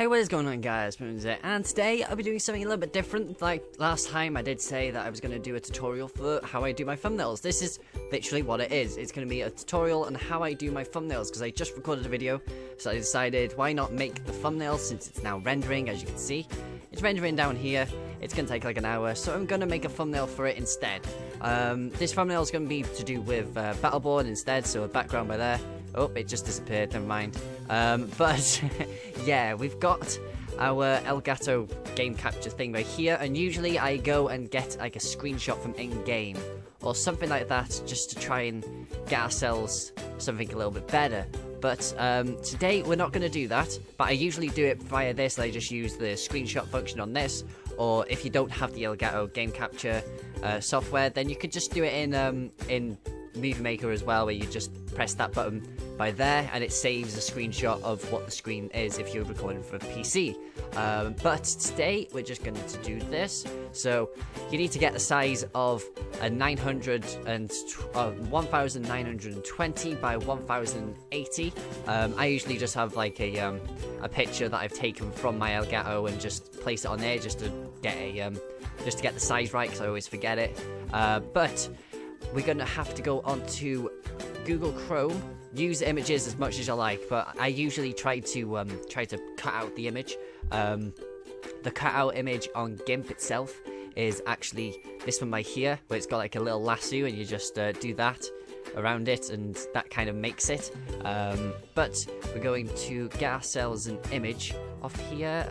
Hey, what is going on, guys? And today I'll be doing something a little bit different. Like last time, I did say that I was going to do a tutorial for how I do my thumbnails. This is literally what it is. It's going to be a tutorial on how I do my thumbnails because I just recorded a video, so I decided why not make the thumbnail since it's now rendering. As you can see, it's rendering down here. It's going to take like an hour, so I'm going to make a thumbnail for it instead. This thumbnail is going to be to do with Battleborn instead, so a background by there. Oh, it just disappeared, never mind. But yeah, we've got our Elgato game capture thing right here, and usually I go and get like a screenshot from in-game or something like that just to try and get ourselves something a little bit better. But today we're not going to do that, but I usually do it via this. I just use the screenshot function on this, or if you don't have the Elgato game capture software, then you could just do it in Movie Maker as well, where you just press that button by there and it saves a screenshot of what the screen is if you're recording for a PC. But today we're just going to do this. So you need to get the size of a 1920 by 1080. I usually just have like a picture that I've taken from my Elgato and just place it on there just to get the size right, because I always forget it. But we're going to have to go onto Google Chrome, use images as much as you like, but I usually try to cut out the image. The cutout image on Gimp itself is actually this one right here, where it's got like a little lasso and you just do that around it and that kind of makes it. But we're going to get ourselves an image off here,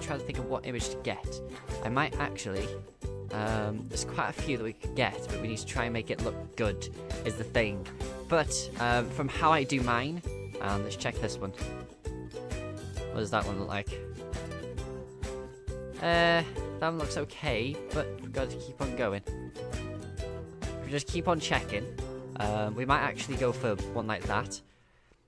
trying to think of what image to get. I might actually... there's quite a few that we could get, but we need to try and make it look good, is the thing. But from how I do mine, let's check this one. What does that one look like? That one looks okay, but we've got to keep on going. If we just keep on checking, we might actually go for one like that.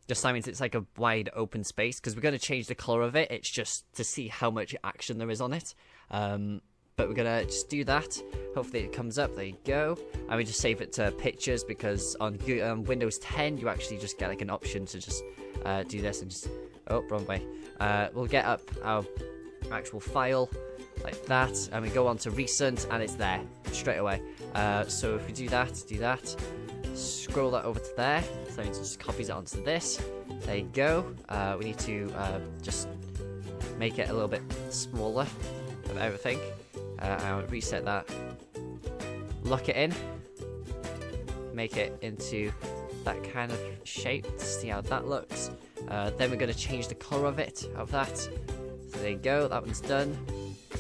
Just so means it's like a wide open space, because we're going to change the colour of it. It's just to see how much action there is on it. But we're gonna just do that. Hopefully it comes up. There you go. And we just save it to pictures, because on Windows 10 you actually just get like an option to just do this and just... Oh, wrong way. We'll get up our actual file like that, and we go on to recent, and it's there straight away. So if we do that, scroll that over to there. So it just copies it onto this. There you go. We need to just make it a little bit smaller of everything. I'll reset that, lock it in, make it into that kind of shape to see how that looks. Then we're going to change the colour of it, of that. So there you go, that one's done.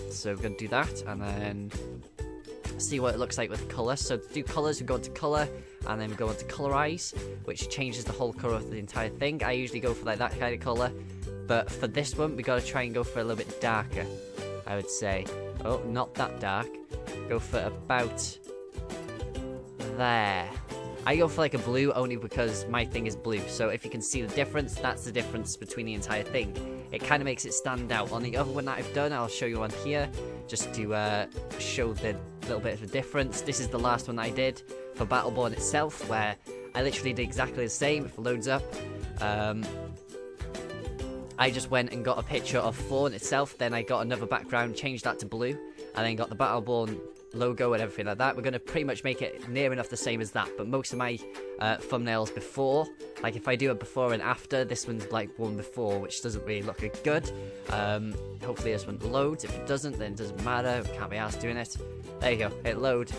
So we're going to do that and then see what it looks like with colour. So to do colours, we go into colour and then we go into colorize, which changes the whole colour of the entire thing. I usually go for like that kind of colour, but for this one we got to try and go for a little bit darker, I would say. Oh, not that dark. Go for about there. I go for like a blue only because my thing is blue. So if you can see the difference, that's the difference between the entire thing. It kind of makes it stand out. On the other one that I've done, I'll show you on here just to show the little bit of the difference. This is the last one that I did for Battleborn itself, where I literally did exactly the same. If it loads up, I just went and got a picture of Thorn itself, then I got another background, changed that to blue, and then got the Battleborn logo and everything like that. We're going to pretty much make it near enough the same as that, but most of my thumbnails before, like if I do a before and after, this one's like one before, which doesn't really look good. Hopefully this one loads. If it doesn't, then it doesn't matter. We can't be asked doing it. There you go, it load.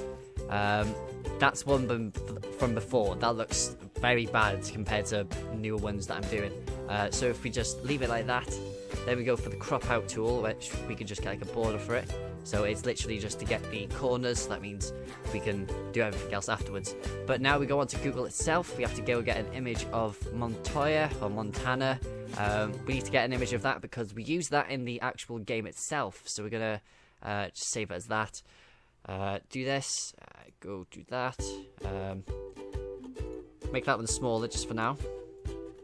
That's one from before. That looks very bad compared to newer ones that I'm doing. So if we just leave it like that, then we go for the crop out tool, which we can just get like a border for it. So it's literally just to get the corners. That means we can do everything else afterwards. But now we go on to Google itself. We have to go get an image of Montoya or Montana. We need to get an image of that because we use that in the actual game itself. So we're gonna just save it as that. Do this. Go do that. Make that one smaller just for now.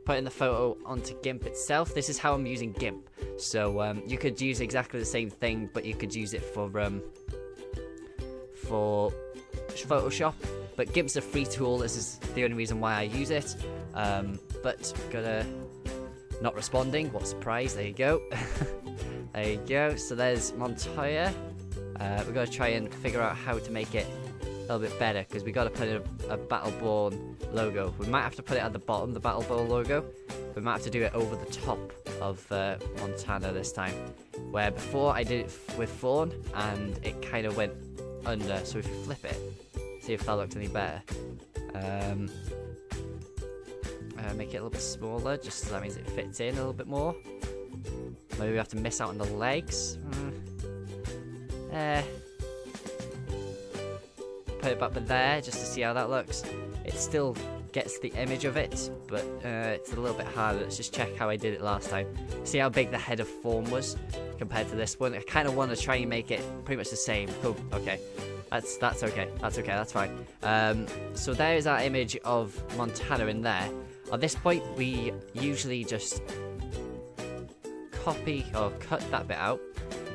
Put in the photo onto Gimp itself. This is how I'm using Gimp. So you could use exactly the same thing, but you could use it for Photoshop. But Gimp's a free tool. This is the only reason why I use it. But gotta Not responding. What a surprise. There you go. There you go. So there's Montoya. We're going to try and figure out how to make it a little bit better, because we got to put in a Battleborn logo. We might have to put it at the bottom, the Battleborn logo. We might have to do it over the top of Montana this time, where before I did it with Fawn and it kind of went under. So if you flip it, see if that looks any better. Make it a little bit smaller, just so that means it fits in a little bit more. Maybe we have to miss out on the legs. Put it back there just to see how that looks. It still gets the image of it, but it's a little bit harder. Let's just check how I did it last time. See how big the head of Fawn was compared to this one. I kind of want to try and make it pretty much the same. Oh, okay. That's okay. That's okay. That's fine. So there is our image of Montana in there. At this point, we usually just copy or cut that bit out.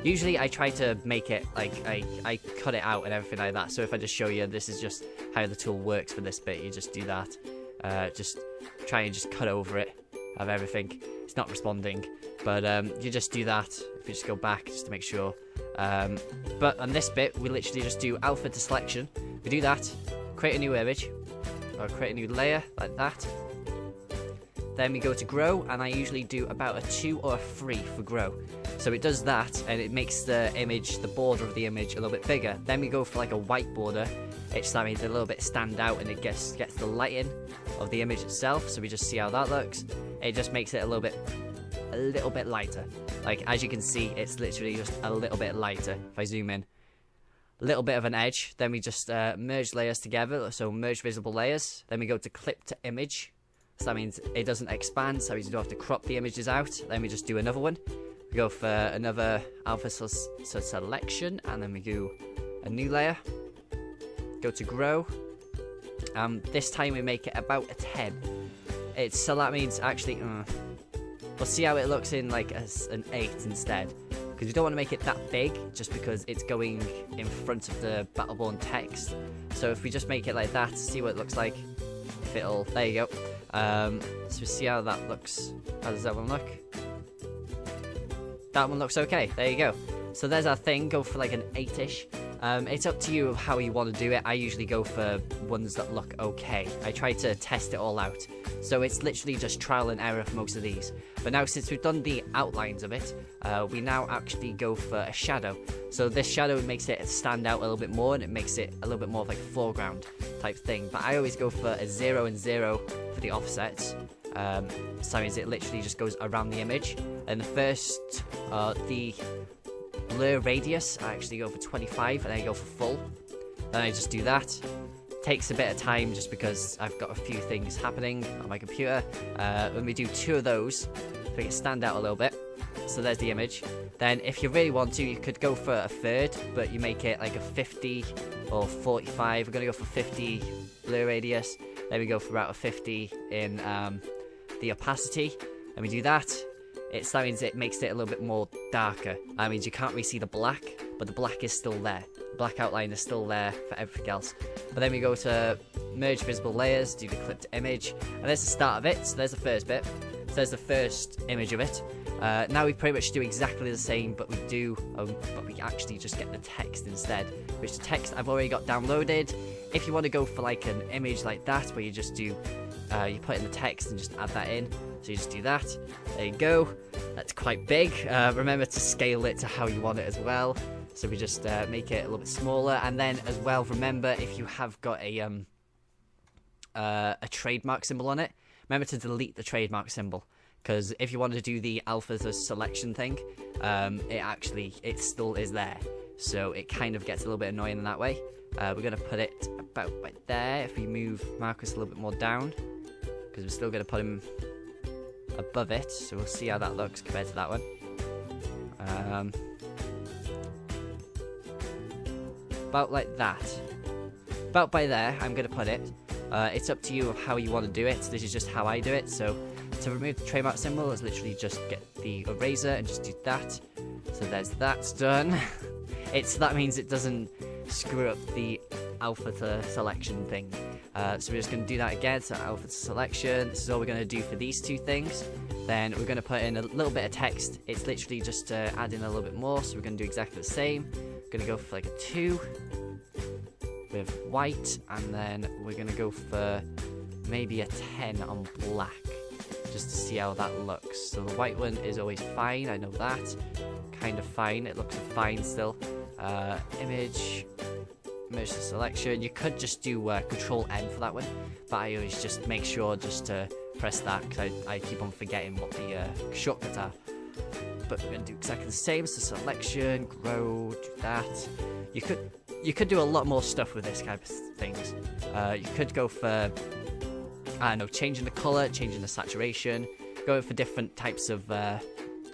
Usually I try to make it like I cut it out and everything like that. So if I just show you, this is just how the tool works for this bit. You just do that. Just try and just cut over it of everything. It's not responding, but you just do that. If you just go back just to make sure. But on this bit, we literally just do alpha to selection. We do that, create a new image, or create a new layer like that. Then we go to grow, and I usually do about a 2 or a 3 for grow. So it does that, and it makes the image, the border of the image, a little bit bigger. Then we go for like a white border. It's that means a little bit stand out, and it gets the lighting of the image itself. So we just see how that looks. It just makes it a little bit lighter. Like as you can see, it's literally just a little bit lighter. If I zoom in, a little bit of an edge. Then we just merge layers together. So merge visible layers. Then we go to clip to image. So that means it doesn't expand, so you don't have to crop the images out. Then we just do another one. We go for another alpha selection, and then we do a new layer. Go to grow. This time we make it about a 10. So that means actually, we'll see how it looks in like an 8 instead. Because you don't want to make it that big, just because it's going in front of the Battleborn text. So if we just make it like that, see what it looks like. If it'll, there you go. So we see how that looks. How does that one look? That one looks okay. There you go. So there's our thing. Go for like an 8-ish. It's up to you how you want to do it. I usually go for ones that look okay. I try to test it all out. So it's literally just trial and error for most of these. But now since we've done the outlines of it, we now actually go for a shadow. So this shadow makes it stand out a little bit more, and it makes it a little bit more of like a foreground type thing. But I always go for a 0 and 0 for the offsets. So it literally just goes around the image. And the first, the blur radius, I actually go for 25, and then I go for full. Then I just do that. Takes a bit of time just because I've got a few things happening on my computer. When we do 2 of those, make it stand out a little bit. So there's the image. Then if you really want to, you could go for a third, but you make it like a 50 or 45. We're going to go for 50 blur radius. Then we go for about a 50 in the opacity. And we do that. That means it makes it a little bit more darker. That means you can't really see the black, but the black is still there. The black outline is still there for everything else. But then we go to merge visible layers, do the clip to image, and there's the start of it. So there's the first bit. So there's the first image of it. Now we pretty much do exactly the same, but we actually just get the text instead. Which the text I've already got downloaded. If you want to go for like an image like that, where you just do, you put in the text and just add that in. So you just do that. There you go. That's quite big. Remember to scale it to how you want it as well. So we just make it a little bit smaller, and then as well, remember if you have got a trademark symbol on it, remember to delete the trademark symbol, because if you want to do the alpha selection thing, it still is there. So it kind of gets a little bit annoying in that way. We're going to put it about right there. If we move Marcus a little bit more down, because we're still going to put him above it, so we'll see how that looks compared to that one. About like that. About by there, I'm going to put it. It's up to you of how you want to do it. This is just how I do it. So to remove the trademark symbol, let's literally just get the eraser and just do that. So there's that done. That means it doesn't screw up the alpha to selection thing. So we're just going to do that again. So alpha to selection. This is all we're going to do for these 2 things. Then we're going to put in a little bit of text. It's literally just to add in a little bit more, so we're going to do exactly the same. We're going to go for like a 2 with white, and then we're going to go for maybe a 10 on black, just to see how that looks. So the white one is always fine, I know that. Kind of fine, it looks fine still. Image to selection. You could just do Control N for that one, but I always just make sure just to press that, because I keep on forgetting what the shortcuts are. But we're going to do exactly the same, so selection, grow, do that. You could do a lot more stuff with this kind of things. You could go for, I don't know, changing the color, changing the saturation, going for different types of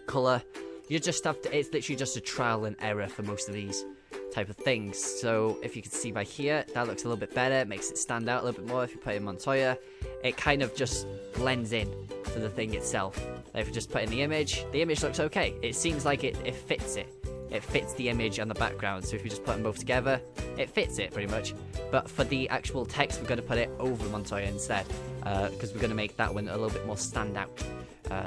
color. You just have to, it's literally just a trial and error for most of these type of things. So if you can see by here, that looks a little bit better, it makes it stand out a little bit more. If you put in Montoya, it kind of just blends in to the thing itself. If you just put in the image looks okay. It seems like it fits it. It fits the image and the background, so if you just put them both together, it fits it pretty much. But for the actual text, we're going to put it over Montoya instead, because we're going to make that one a little bit more stand out.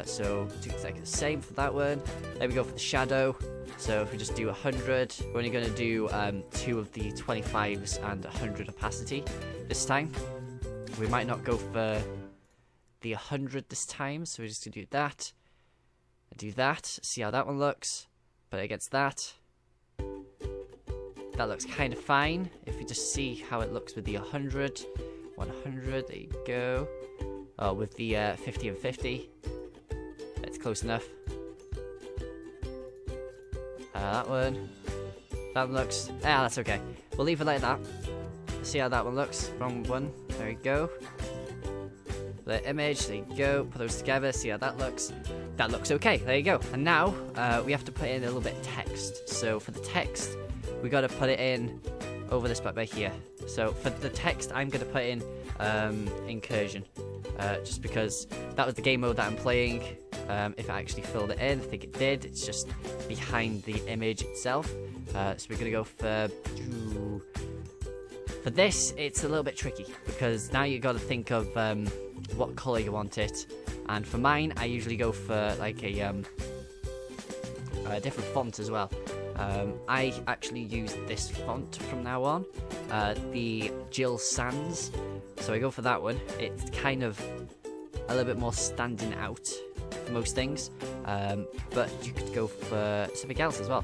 So do exactly the same for that one. Then we go for the shadow. So if we just do 100, we're only going to do 2 of the 25s and 100 opacity this time. We might not go for the 100 this time, so we're just going to do that. Do that, see how that one looks. But against that looks kind of fine. If you just see how it looks with the 100, 100, there you go. Oh, with the 50 and 50, it's close enough. That one looks, that's okay. We'll leave it like that. See how that one looks. Wrong one. There we go. The image, there you go. Put those together. See how that looks. That looks okay. There you go. And now we have to put in a little bit of text. So for the text, we got to put it in over this bit right here. So for the text, I'm going to put in incursion, just because that was the game mode that I'm playing. If I actually filled it in, I think it did. It's just behind the image itself. So we're going to go for this. It's a little bit tricky, because now you got to think of what color you want it. And for mine, I usually go for like a different font as well. I actually use this font from now on, the Jill Sans. So I go for that one. It's kind of a little bit more standing out for most things, but you could go for something else as well.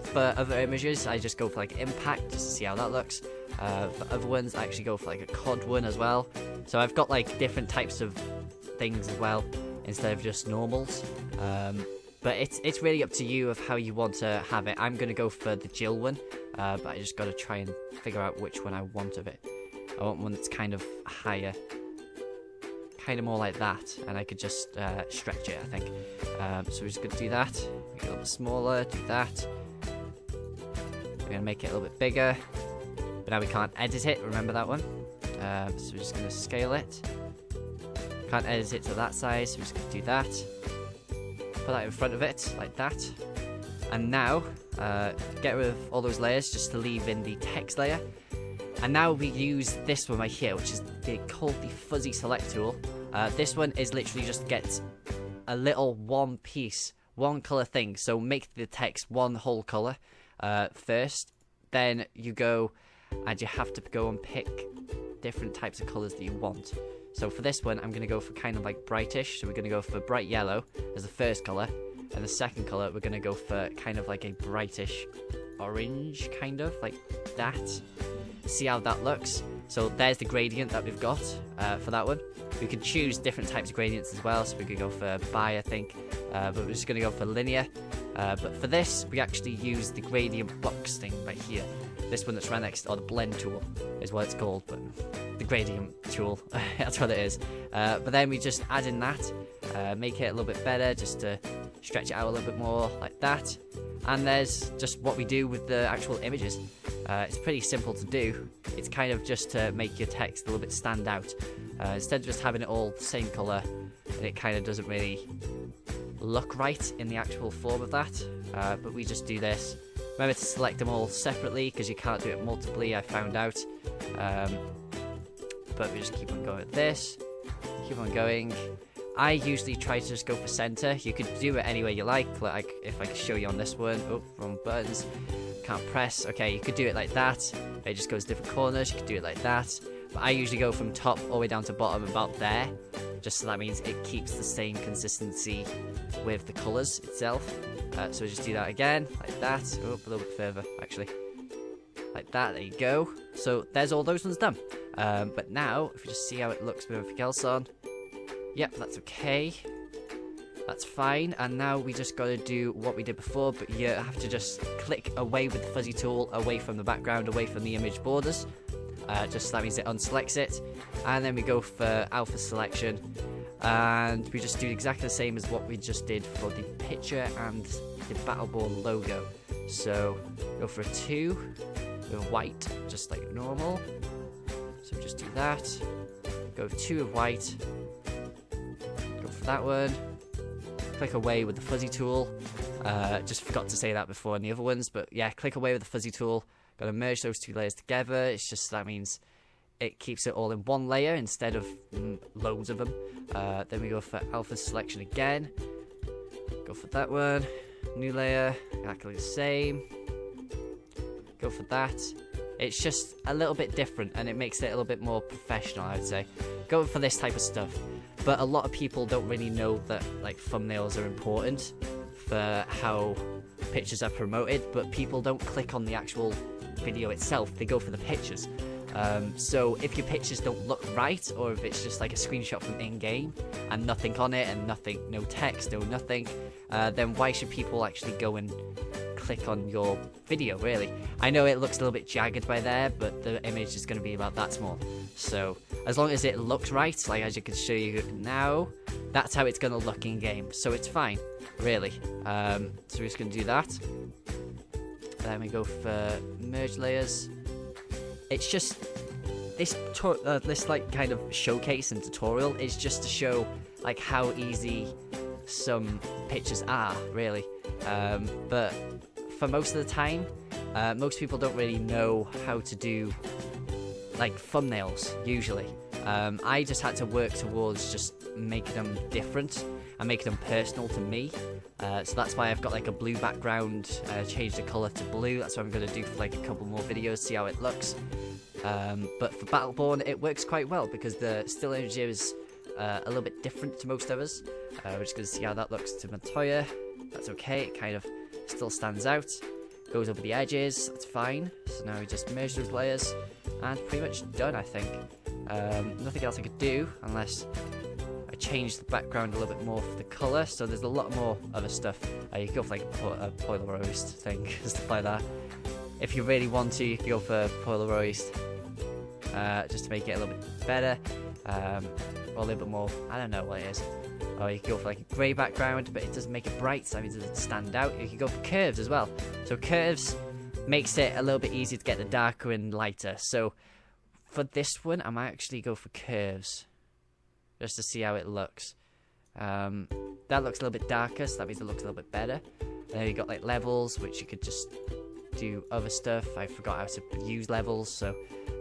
For other images, I just go for like impact, just to see how that looks. For other ones, I actually go for like a COD one as well. So I've got like different types of things as well, instead of just normals. But it's really up to you of how you want to have it. I'm going to go for the Jill one, but I just got to try and figure out which one I want of it. I want one that's kind of higher, kind of more like that, and I could just stretch it, I think. So we're just going to do that, make it a little bit smaller, do that. We're going to make it a little bit bigger, but now we can't edit it, remember that one. So we're just going to scale it. Can't edit it to that size, so we're just going to do that. Put that in front of it, like that. And now, get rid of all those layers just to leave in the text layer. And now we use this one right here, which is called the fuzzy select tool. This one is literally just get a little one piece, one color thing. So make the text one whole color first. Then you go and you have to go and pick different types of colors that you want. So for this one, I'm going to go for kind of like brightish. So we're going to go for bright yellow as the first color. And the second color, we're going to go for kind of like a brightish orange, kind of like that. See how that looks. So there's the gradient that we've got for that one. We could choose different types of gradients as well. So we could go for bi, I think. But we're just going to go for linear. But for this, we actually use the gradient box thing right here. This one that's right next, or the blend tool is what it's called, but the gradient tool, that's what it is. But then we just add in that, make it a little bit better, just to stretch it out a little bit more, like that. And there's just what we do with the actual images. It's pretty simple to do. It's kind of just to make your text a little bit stand out. Instead of just having it all the same colour, and it kind of doesn't really look right in the actual form of that. But we just do this. Remember to select them all separately, because you can't do it multiply, I found out. But we just keep on going with this. Keep on going. I usually try to just go for center. You could do it any way you like if I could show you on this one. Oh, wrong buttons. Can't press. Okay, you could do it like that. It just goes different corners. You could do it like that. But I usually go from top all the way down to bottom about there. Just so that means it keeps the same consistency with the colours itself. So just do that again, like that. Oh, a little bit further, actually. Like that, there you go. So there's all those ones done. But now, if you just see how it looks with everything else on. Yep, that's okay. That's fine. And now we just got to do what we did before, but you have to just click away with the fuzzy tool, away from the background, away from the image borders. Just so that means it unselects it. And then we go for alpha selection. And we just do exactly the same as what we just did for the picture and the Battleborn logo. So go for a 2 with white, just like normal. So just do that. Go 2 with white. Go for that one. Click away with the fuzzy tool. Just forgot to say that before in the other ones, but yeah, click away with the fuzzy tool. Got to merge those 2 layers together. It's just that means it keeps it all in one layer instead of loads of them. Then we go for alpha selection again. Go for that one. New layer, exactly the same. Go for that. It's just a little bit different and it makes it a little bit more professional, I would say. Go for this type of stuff. But a lot of people don't really know that like thumbnails are important for how pictures are promoted, but people don't click on the actual video itself, they go for the pictures. So if your pictures don't look right, or if it's just like a screenshot from in-game and nothing on it and nothing, no text, no nothing, then why should people actually go and click on your video, really? I know it looks a little bit jagged by there, but the image is going to be about that small. So as long as it looks right, like as you can show you now, that's how it's going to look in-game. So it's fine, really. So we're just going to do that. Then we go for merge layers. It's just this like kind of showcase and tutorial is just to show like how easy some pictures are, really. But for most of the time, most people don't really know how to do like thumbnails usually. I just had to work towards just making them different and making them personal to me. So that's why I've got like a blue background, change the colour to blue. That's what I'm going to do for like a couple more videos, see how it looks. But for Battleborn, it works quite well because the still image is a little bit different to most others. We're just going to see how that looks to Montoya. That's okay, it kind of still stands out. Goes over the edges, that's fine. So now we just merge those layers and pretty much done, I think. Nothing else I could do unless I change the background a little bit more for the colour. So there's a lot more other stuff. You can go for like a polarized thing, stuff like that. If you really want to, you can go for polarized, just to make it a little bit better, or a little bit more, I don't know what it is. Or you can go for like a grey background, but it doesn't make it bright, so it doesn't stand out. You can go for curves as well. So curves makes it a little bit easier to get the darker and lighter. So for this one, I might actually go for curves, just to see how it looks. That looks a little bit darker, so that means it looks a little bit better. Then you got like levels, which you could just do other stuff. I forgot how to use levels, so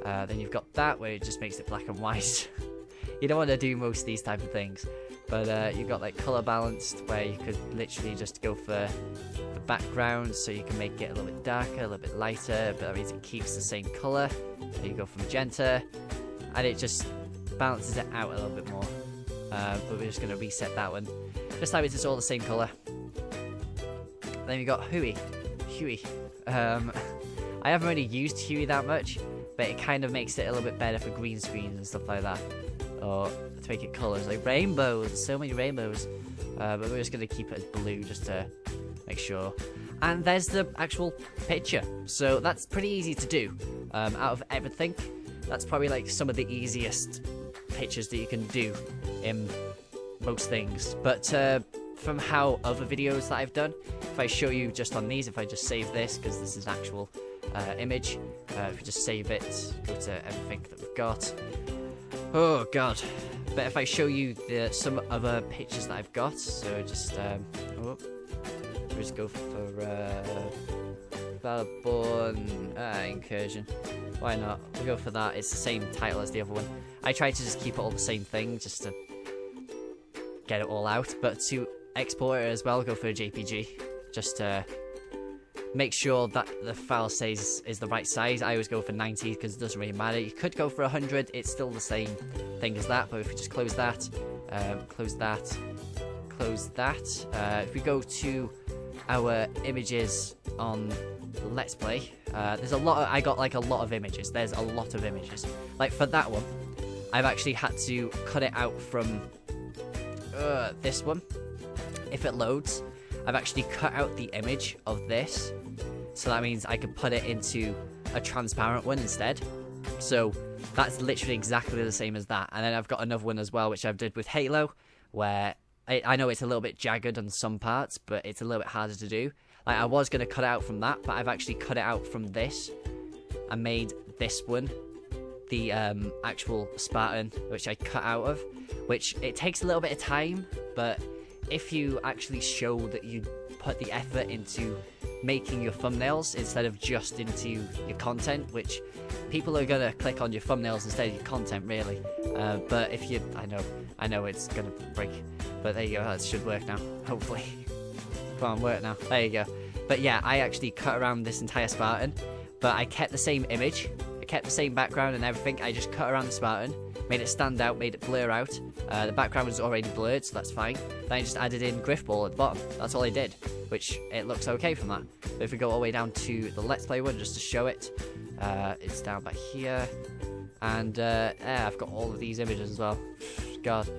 then you've got that where it just makes it black and white. You don't want to do most of these type of things, but you've got like color balanced where you could literally just go for the background, so you can make it a little bit darker, a little bit lighter, but that means it keeps the same color. So you go for magenta, and it just balances it out a little bit more. But we're just going to reset that one, just like it's all the same color. Then we got Huey. I haven't really used Huey that much, but it kind of makes it a little bit better for green screens and stuff like that, or to make it colors like rainbows, so many rainbows. But we're just going to keep it as blue just to make sure. And there's the actual picture, so that's pretty easy to do. Out of everything, that's probably like some of the easiest pictures that you can do in most things. But from how other videos that I've done, if I show you just on these, if I just save this, because this is an actual image, if we just save it, go to everything that we've got. Oh god. But if I show you some other pictures that I've got, so just we'll just go for Battleborn Incursion. Why not? We'll go for that. It's the same title as the other one. I try to just keep it all the same thing, just to get it all out. But to export it as well, go for a JPG, just to make sure that the file is the right size. I always go for 90 because it doesn't really matter. You could go for 100, it's still the same thing as that. But if we just close that, close that, close that. If we go to our images on Let's Play, there's a lot. I got like a lot of images. There's a lot of images. Like for that one, I've actually had to cut it out from this one. If it loads, I've actually cut out the image of this, so that means I can put it into a transparent one instead. So that's literally exactly the same as that. And then I've got another one as well, which I've did with Halo, where I know it's a little bit jagged on some parts, but it's a little bit harder to do. Like I was going to cut it out from that, but I've actually cut it out from this and made this one the actual Spartan, which I cut out of, which it takes a little bit of time, but if you actually show that you put the effort into making your thumbnails instead of just into your content, which people are gonna click on your thumbnails instead of your content, really. But if you, I know it's gonna break, but there you go. That should work now, hopefully. Come on, work now. There you go. But yeah, I actually cut around this entire Spartan, but I kept the same image, I kept the same background and everything. I just cut around the Spartan, made it stand out, made it blur out. The background was already blurred, so that's fine. Then I just added in Griffball at the bottom. That's all I did, which it looks okay from that. But if we go all the way down to the Let's Play one, just to show it, it's down back here. And yeah, I've got all of these images as well. God.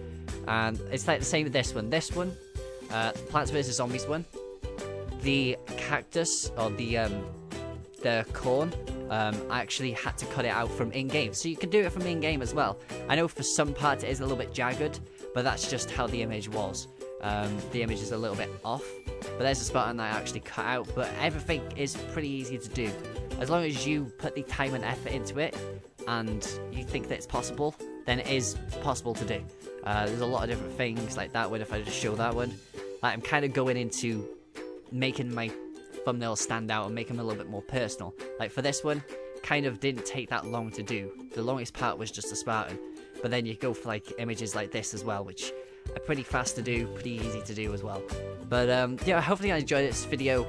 And it's like the same with this one. This one, Plants vs Zombies one, the cactus, or the corn, I actually had to cut it out from in-game. So you can do it from in-game as well. I know for some parts it is a little bit jagged, but that's just how the image was. The image is a little bit off. But there's a Spartan that I actually cut out. But everything is pretty easy to do. As long as you put the time and effort into it, and you think that it's possible, then it is possible to do. There's a lot of different things like that one. If I just show that one, like I'm kind of going into making my thumbnails stand out and make them a little bit more personal. Like for this one, kind of didn't take that long to do. The longest part was just a Spartan, but then you go for like images like this as well, which are pretty fast to do, pretty easy to do as well. But yeah, hopefully you enjoyed this video.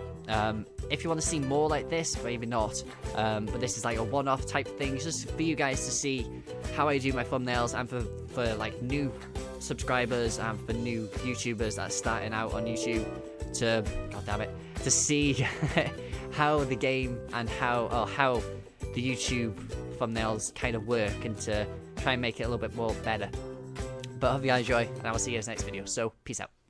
If you want to see more like this, maybe not, but this is like a one-off type thing, just for you guys to see how I do my thumbnails, and for like new subscribers and for new YouTubers that are starting out on YouTube to, god damn it, to see how the game and how the YouTube thumbnails kind of work, and to try and make it a little bit more better. But I hope you guys enjoy, and I will see you guys next video. So peace out.